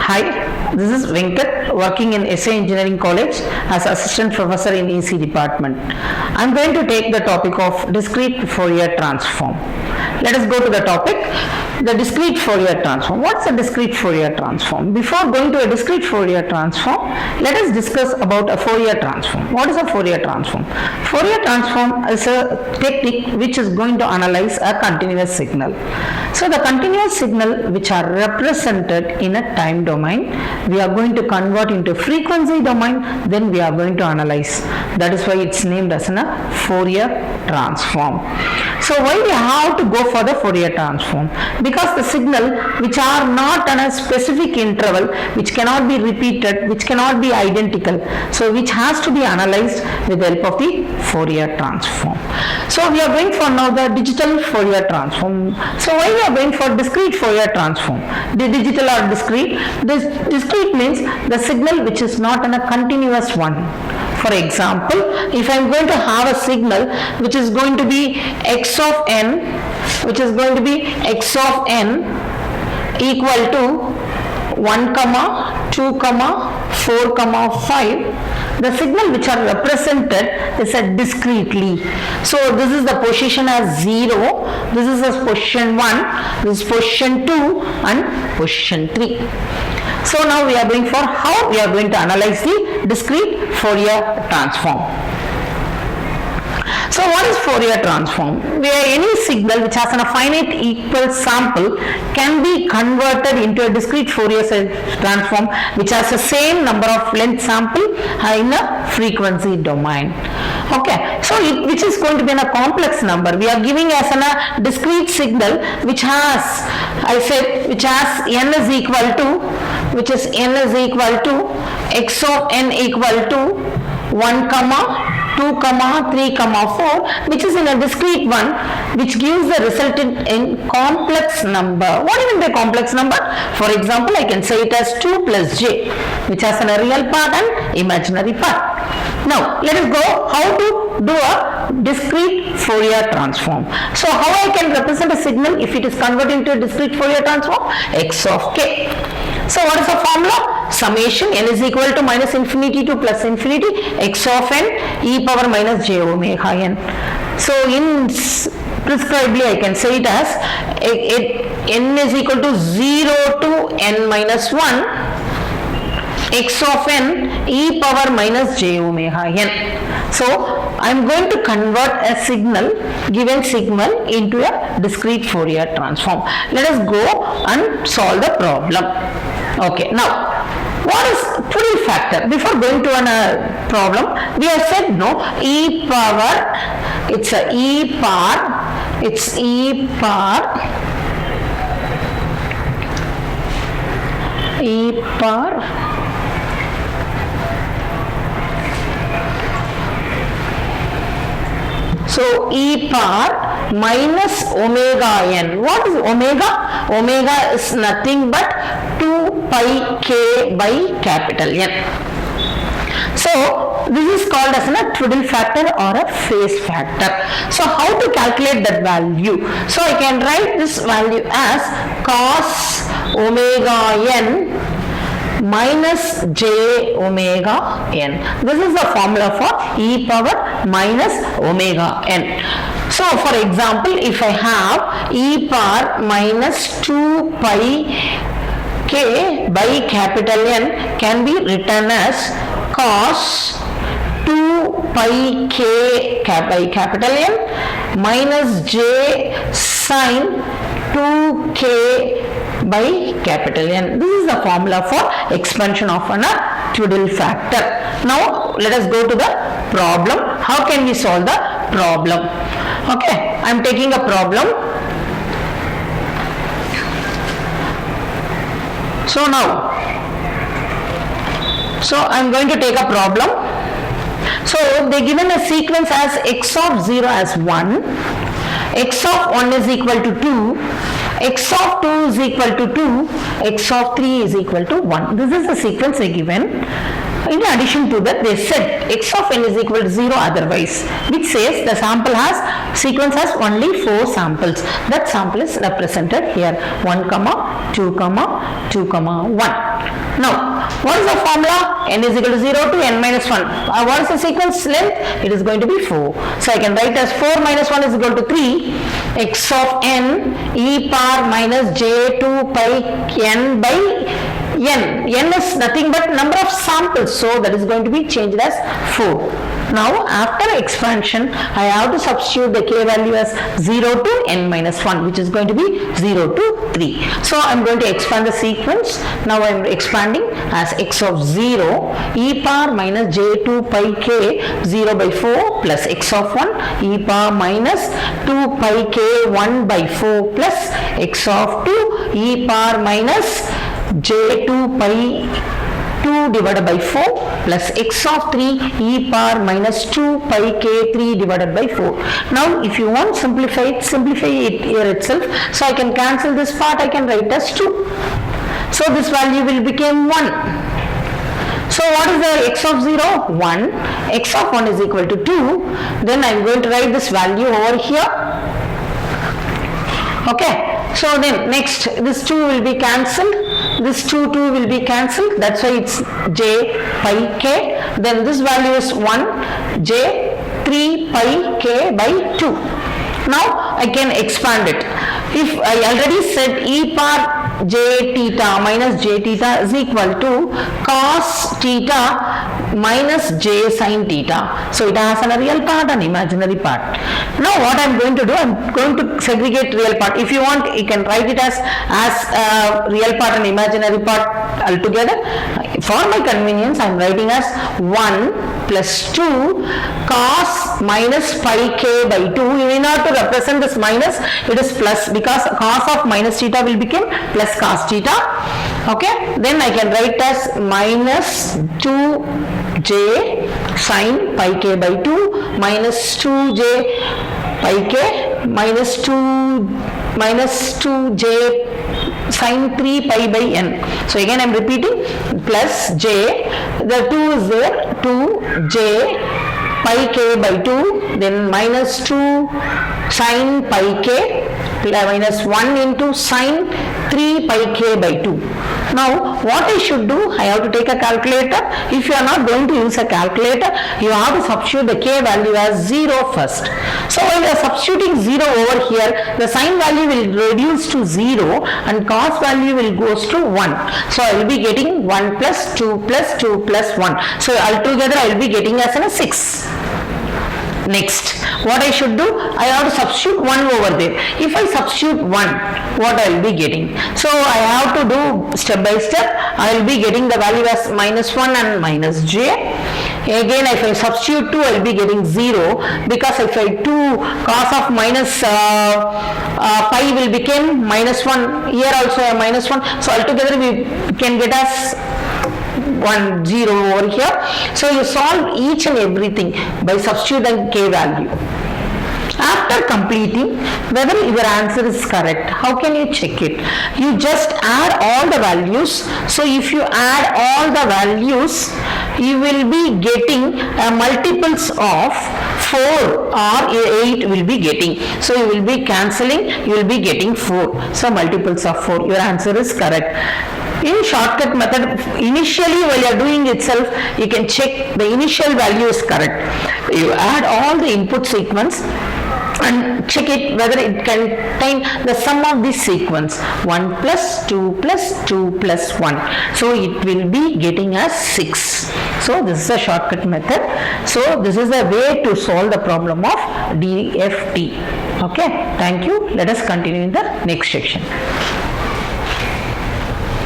Hi, this is Venkat working in SA Engineering College as Assistant Professor in EC Department. I am going to take the topic of discrete Fourier transform. Let us go to the topic, the discrete Fourier transform. What's a discrete Fourier transform? Before going to a discrete Fourier transform, let us discuss about a Fourier transform. What is a Fourier transform? Fourier transform is a technique which is going to analyze a continuous signal. So the continuous signal which are represented in a time domain, we are going to convert into frequency domain, then we are going to analyze. That is why it's named as a Fourier transform. So why we have to go for the Fourier transform? Because the signal which are not on a specific interval, which cannot be repeated, which cannot be identical, so which has to be analyzed with the help of the Fourier transform. So we are going for now the digital Fourier transform. So why we are going for discrete Fourier transform? The digital or discrete? This discrete means the signal which is not on a continuous one. For example, if I am going to have a signal which is going to be x of n, which is going to be x of n equal to 1, 2, 4, 5, the signal which are represented is discretely. So this is the position as 0, this is the position 1, this is position 2 and position 3. So now we are going for how we are going to analyze the discrete Fourier transform. So what is Fourier transform? Where any signal which has a finite equal sample can be converted into a discrete Fourier transform which has the same number of length sample in a frequency domain. Okay, so which is going to be in a complex number. We are giving as a discrete signal which has, which has n is equal to, which is n is equal to x of n equal to 1, 2, 3, 4, which is in a discrete one, which gives the resultant in complex number. What do you mean by complex number? For example, I can say it as 2 plus j, which has a real part and imaginary part. Now, let us go how to do a discrete Fourier transform. So, how I can represent a signal if it is converted into a discrete Fourier transform? X of k. So, what is the formula? Summation n is equal to minus infinity to plus infinity x of n e power minus j omega n. So, in prescribedly I can say it as n is equal to 0 to n minus 1 x of n e power minus j omega n. So, I am going to convert a signal, given signal, into a discrete Fourier transform. Let us go and solve the problem. Okay, now what is Twiddle factor? Before going to a problem, we have said no, e power, it's a e power, it's e power, e power so e power minus omega n. What is omega? Omega is nothing but 2 pi k by capital N. So this is called as a Twiddle factor or a phase factor. So how to calculate that value? So I can write this value as cos omega n minus j omega n. This is the formula for e power minus omega n. So for example, if I have e power minus 2 pi k by capital N can be written as cos 2 pi k by capital N minus j sin 2k by capital N. This is the formula for expansion of a Twiddle factor. Now let us go to the problem. How can we solve the problem? Okay, I am taking a problem. So now, I am going to take a problem. So they given a sequence as x of 0 as 1, x of 1 is equal to 2, x of 2 is equal to 2, x of 3 is equal to 1. This is the sequence they given. In addition to that, they said x of n is equal to 0 otherwise, which says the sequence has only 4 samples. That sample is represented here 1, 2, 2, 1. Now, what is the formula? N is equal to 0 to n minus 1. What is the sequence length? It is going to be 4. So, I can write as 4 minus 1 is equal to 3. X of n e power minus j2 pi n by n. N is nothing but number of samples. So, that is going to be changed as 4. Now, after expansion, I have to substitute the k value as 0 to n minus 1, which is going to be 0 to 3. So, I am going to expand the sequence. Now, I am expanding as x of 0 e power minus j2 pi k 0 by 4 plus x of 1 e power minus 2 pi k 1 by 4 plus x of 2 e power minus j2 pi 2 divided by 4 plus x of 3 e power minus 2 pi k 3 divided by 4. Now, if you want simplify it here itself. So, I can cancel this part, I can write as 2. So, this value will become 1. So, what is the x of 0? 1. X of 1 is equal to 2. Then I am going to write this value over here. Okay. So, then next this 2 will be cancelled. This 2 will be cancelled. That's why it's j pi k. Then this value is 1 j 3 pi k by 2. Now, I can expand it. If I already said e power j theta minus j theta is equal to cos theta minus j sin theta. So, it has a real part and imaginary part. Now, what I am going to do, I am going to segregate real part. If you want, you can write it as real part and imaginary part altogether. For my convenience, I am writing as 1 plus 2 cos minus pi k by 2. In order to represent this minus, it is plus, because cos of minus theta will become plus cos theta. Okay, then I can write as minus 2j sin pi k by 2 minus 2j pi k minus 2j sin 3 pi by n. So, again I am repeating, plus j, the 2 is there, 2j pi k by 2, then minus 2 sin pi k minus 1 into sin 3 pi k by 2. Now, what I should do, I have to take a calculator. If you are not going to use a calculator, you have to substitute the k value as 0 first. So, when you are substituting 0 over here, the sin value will reduce to 0 and cos value will goes to 1. So, I will be getting 1 plus 2 plus 2 plus 1. So, altogether I will be getting as a 6. Next, what I should do, I have to substitute 1 over there. If I substitute 1, what I will be getting? So, I have to do step by step. I will be getting the value as minus 1 and minus j. Again, if I substitute 2, I will be getting 0, because if I do cos of minus pi will become minus 1. Here also a minus 1. So, altogether we can get as 1 0 over here. So, you solve each and everything by substituting k value. After completing, whether your answer is correct, how can you check it? You just add all the values. So, if you add all the values, you will be getting multiples of 4 or 8 will be getting. So, you will be cancelling, you will be getting 4. So, multiples of 4. Your answer is correct. In shortcut method, initially while you are doing itself, you can check the initial value is correct. You add all the input sequence and check it whether it contain the sum of this sequence, 1 plus 2 plus 2 plus 1. So, it will be getting as 6. So, this is a shortcut method. So, this is the way to solve the problem of DFT. Okay, thank you. Let us continue in the next section.